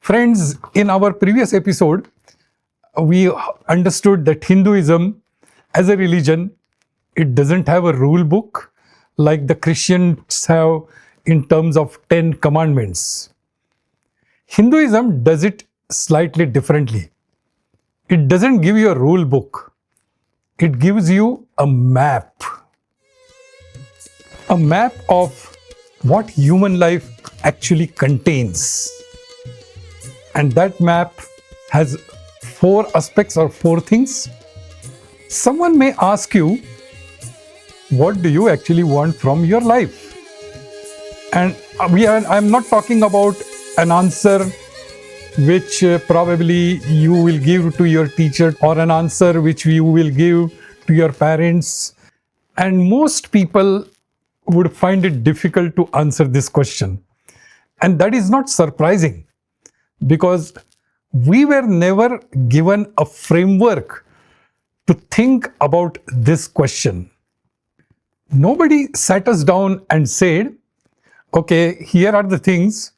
Friends, in our previous episode, we understood that Hinduism as a religion, it doesn't have a rule book like the Christians have in terms of 10 commandments. Hinduism does it slightly differently. It doesn't give you a rule book. It gives you a map. A map of what human life actually contains. And that map has 4 aspects or 4 things. Someone may ask you, what do you actually want from your life? And I'm not talking about an answer which probably you will give to your teacher or an answer which you will give to your parents. And most people would find it difficult to answer this question. And that is not surprising because we were never given a framework to think about this question. Nobody sat us down and said, okay, here are the things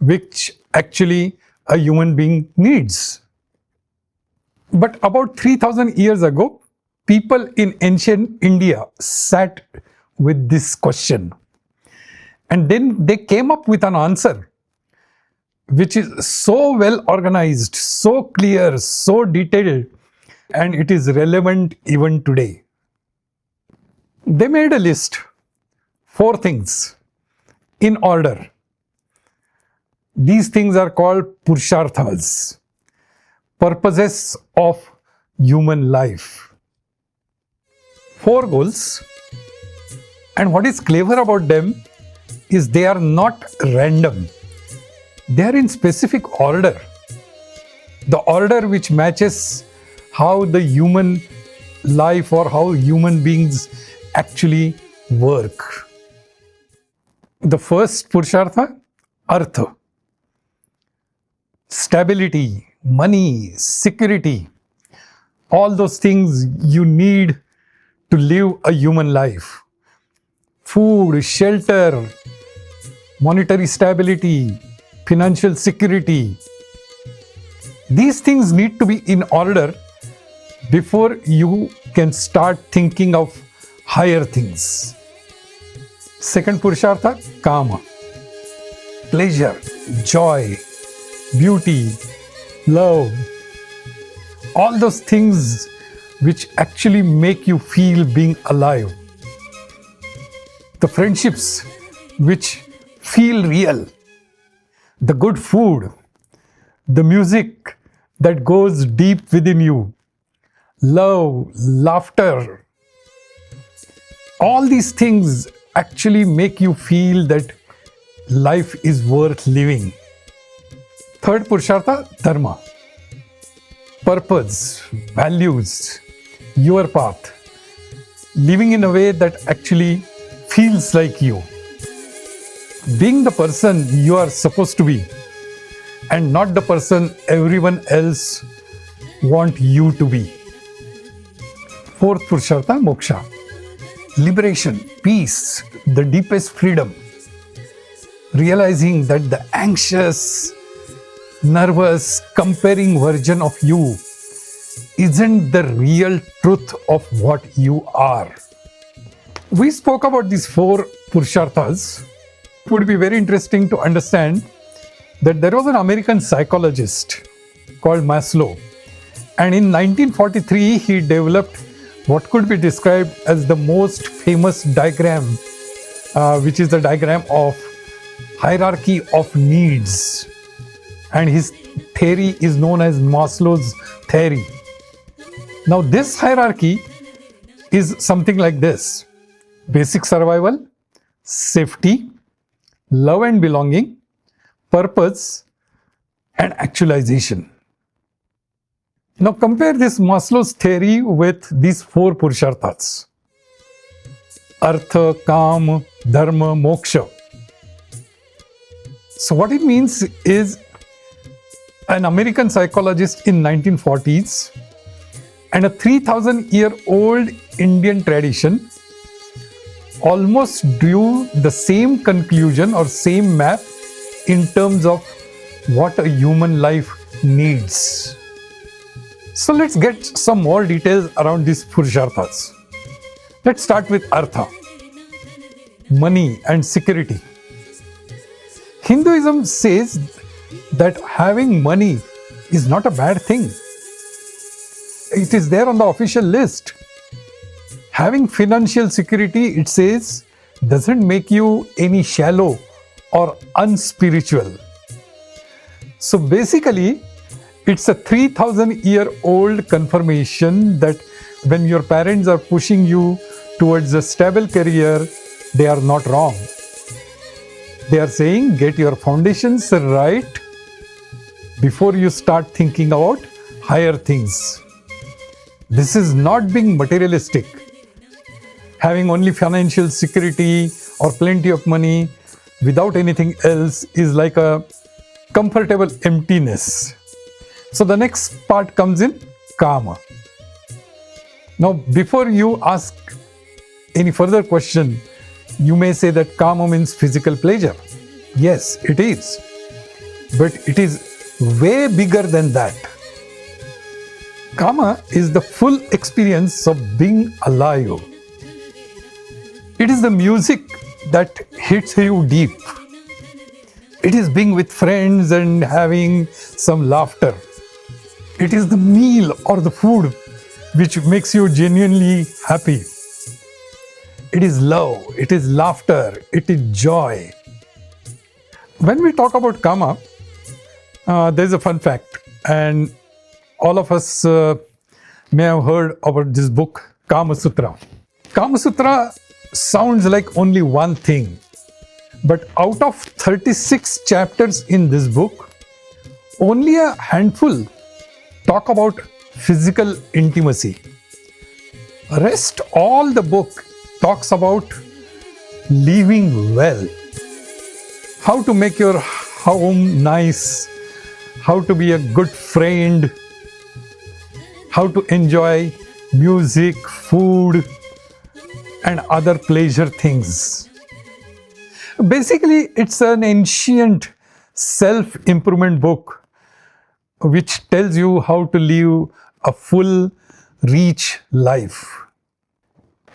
which actually a human being needs. But about 3,000 years ago, people in ancient India sat with this question. And then they came up with an answer which is so well organized, so clear, so detailed, and it is relevant even today. They made a list, 4 things in order. These things are called Purusharthas, purposes of human life. 4 goals. And what is clever about them is they are not random. They are in specific order. The order which matches how the human life or how human beings actually work. The first Purushartha, Artha. Stability, money, security, all those things you need to live a human life. Food, shelter, monetary stability, financial security. These things need to be in order before you can start thinking of higher things. Second Purushartha, Kama. Pleasure, joy, beauty, love, all those things which actually make you feel being alive. The friendships which feel real, the good food, the music that goes deep within you, love, laughter, all these things actually make you feel that life is worth living. Third Purushartha, Dharma. Purpose, values, your path. Living in a way that actually feels like you. Being the person you are supposed to be and not the person everyone else want you to be. Fourth Purushartha, Moksha. Liberation, peace, the deepest freedom. Realizing that the anxious, nervous, comparing version of you isn't the real truth of what you are. We spoke about these 4 Purusharthas. It would be very interesting to understand that there was an American psychologist called Maslow, and in 1943 he developed what could be described as the most famous diagram, which is the diagram of hierarchy of needs. And his theory is known as Maslow's theory. Now this hierarchy is something like this: basic survival, safety, love and belonging, purpose, and actualization. Now compare this Maslow's theory with these 4 Purusharthas: Artha, Kama, Dharma, Moksha. So what it means is, an American psychologist in 1940s and a 3,000-year-old Indian tradition almost drew the same conclusion or same map in terms of what a human life needs. So let's get some more details around these Purusharthas. Let's start with Artha, money and security. Hinduism says that having money is not a bad thing. It is there on the official list. Having financial security, it says, doesn't make you any shallow or unspiritual. So basically, it's a 3,000-year-old confirmation that when your parents are pushing you towards a stable career, they are not wrong. They are saying, get your foundations right before you start thinking about higher things. This is not being materialistic. Having only financial security or plenty of money without anything else is like a comfortable emptiness. So the next part comes in Kama. Now, before you ask any further question, you may say that Kama means physical pleasure. Yes, it is. But it is way bigger than that. Kama is the full experience of being alive. It is the music that hits you deep. It is being with friends and having some laughter. It is the meal or the food which makes you genuinely happy. It is love, it is laughter, it is joy. When we talk about Kama, there is a fun fact, and all of us may have heard about this book, Kama Sutra. Kama Sutra sounds like only one thing, but out of 36 chapters in this book, only a handful talk about physical intimacy. Rest all the book talks about living well, how to make your home nice, how to be a good friend, how to enjoy music, food, and other pleasure things. Basically, it's an ancient self-improvement book which tells you how to live a full, rich life.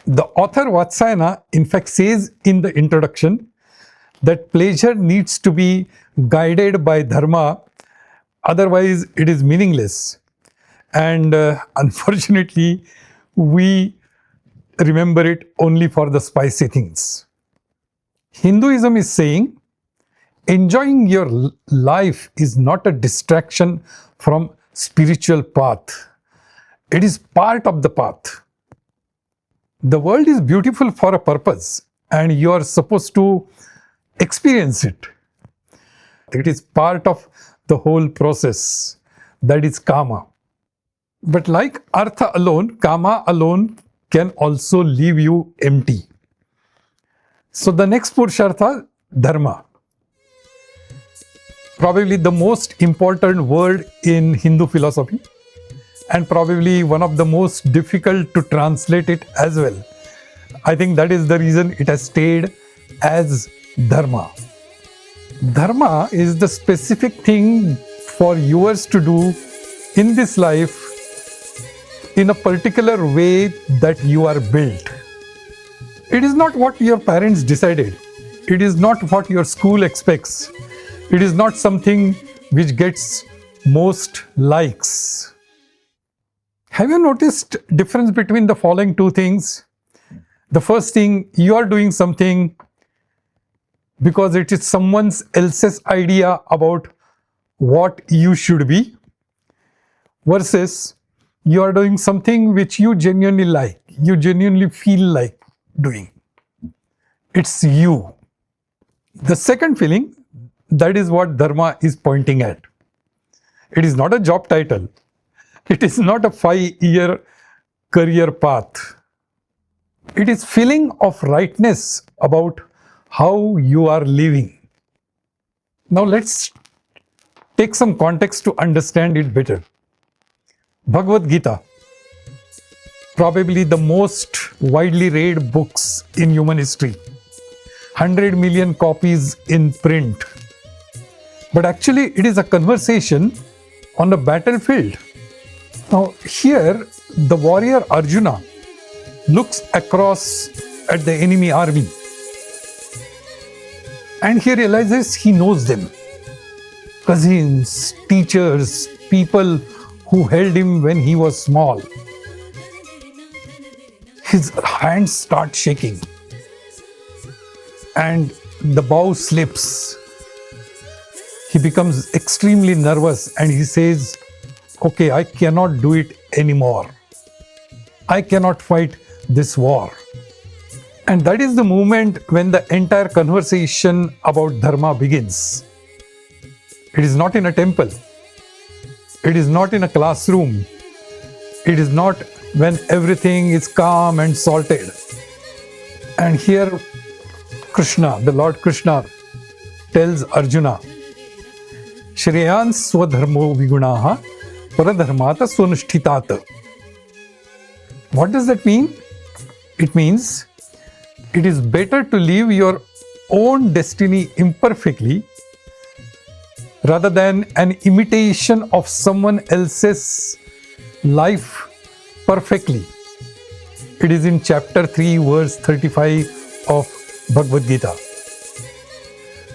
The author Vatsayana, in fact, says in the introduction that pleasure needs to be guided by Dharma, otherwise it is meaningless. And unfortunately, we remember it only for the spicy things. Hinduism is saying enjoying your life is not a distraction from spiritual path. It is part of the path. The world is beautiful for a purpose and you are supposed to experience it. It is part of the whole process. That is Kama. But like Artha alone, Kama alone can also leave you empty. So the next Purushartha, Dharma. Probably the most important word in Hindu philosophy and probably one of the most difficult to translate it as well. I think that is the reason it has stayed as Dharma. Dharma is the specific thing for yours to do in this life in a particular way that you are built. It is not what your parents decided. It is not what your school expects. It is not something which gets most likes. Have you noticed difference between the following two things? The first thing, you are doing something because it is someone else's idea about what you should be, versus you are doing something which you genuinely like, you genuinely feel like doing. It's you. The second feeling, that is what Dharma is pointing at. It is not a job title. It is not a 5-year career path. It is feeling of rightness about how you are living. Now let's take some context to understand it better. Bhagavad Gita, probably the most widely read books in human history. 100 million copies in print. but actually it is a conversation on the battlefield. Now, here the warrior Arjuna looks across at the enemy army and he realizes he knows them. Cousins, teachers, people who held him when he was small. His hands start shaking and the bow slips. He becomes extremely nervous and he says, okay, I cannot do it anymore. I cannot fight this war. And that is the moment when the entire conversation about Dharma begins. It is not in a temple. It is not in a classroom. It is not when everything is calm and salted. And here Krishna, the Lord Krishna, tells Arjuna, Shreyan swadharmo vigunaha paradharmata swanushtitata. What does that mean? It means it is better to live your own destiny imperfectly rather than an imitation of someone else's life perfectly. It is in chapter 3, verse 35 of Bhagavad Gita.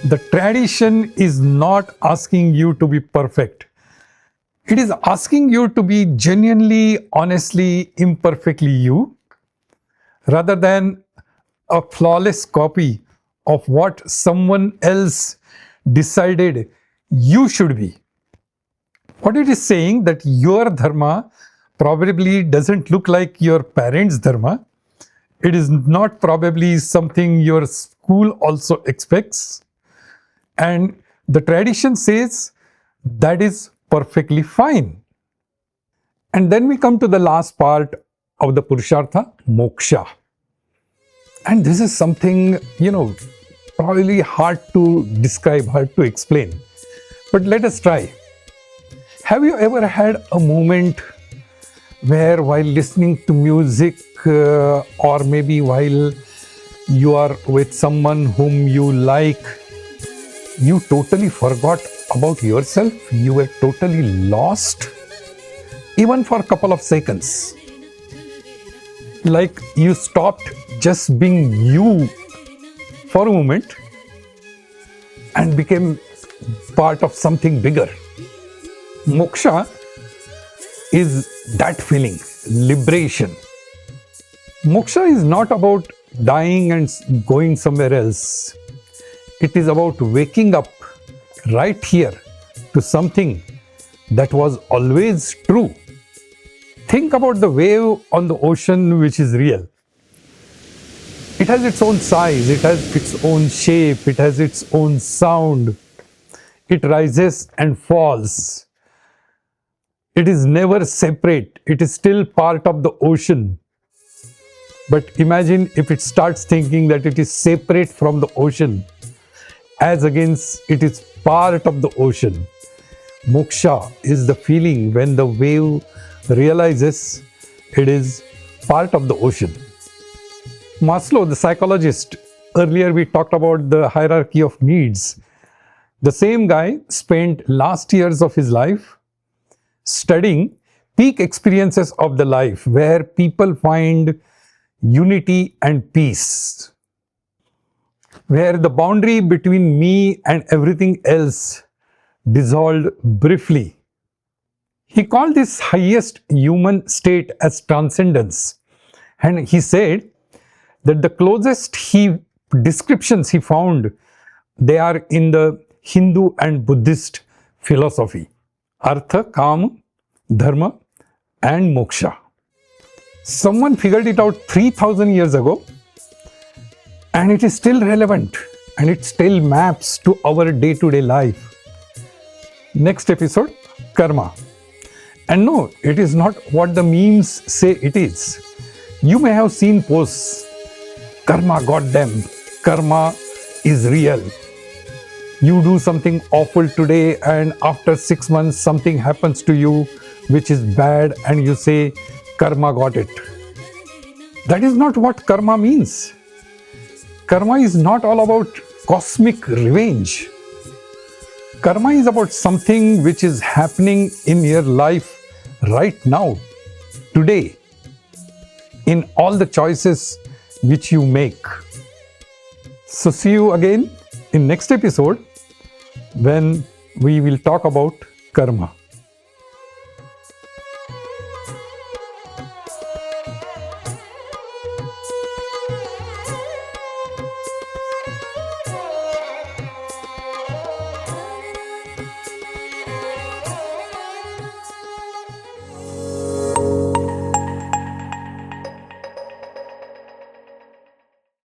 The tradition is not asking you to be perfect. It is asking you to be genuinely, honestly, imperfectly you, rather than a flawless copy of what someone else decided you should be. What it is saying that your dharma probably doesn't look like your parents' dharma. It is not probably something your school also expects. And the tradition says that is perfectly fine. And then we come to the last part of the Purushartha, Moksha. And this is something, probably hard to describe, hard to explain. But let us try. Have you ever had a moment where while listening to music or maybe while you are with someone whom you like, you totally forgot about yourself? You were totally lost, even for a couple of seconds. Like you stopped just being you for a moment and became part of something bigger. Moksha is that feeling, liberation. Moksha is not about dying and going somewhere else. It is about waking up right here to something that was always true. Think about the wave on the ocean, which is real. It has its own size, it has its own shape, it has its own sound. It rises and falls. It is never separate. It is still part of the ocean. But imagine if it starts thinking that it is separate from the ocean, as against it is part of the ocean. Moksha is the feeling when the wave realizes it is part of the ocean. Maslow, the psychologist, earlier we talked about the hierarchy of needs. The same guy spent last years of his life studying peak experiences of the life where people find unity and peace, where the boundary between me and everything else dissolved briefly. He called this highest human state as transcendence, and he said that the closest descriptions he found, they are in the Hindu and Buddhist philosophy: Artha, Kama, Dharma and Moksha. Someone figured it out 3,000 years ago, and it is still relevant and it still maps to our day-to-day life. Next episode, Karma. And no, it is not what the memes say it is. You may have seen posts, karma got them, karma is real. You do something awful today and after 6 months something happens to you which is bad and you say, karma got it. That is not what karma means. Karma is not all about cosmic revenge. Karma is about something which is happening in your life right now, today, in all the choices which you make. So see you again in next episode when we will talk about karma.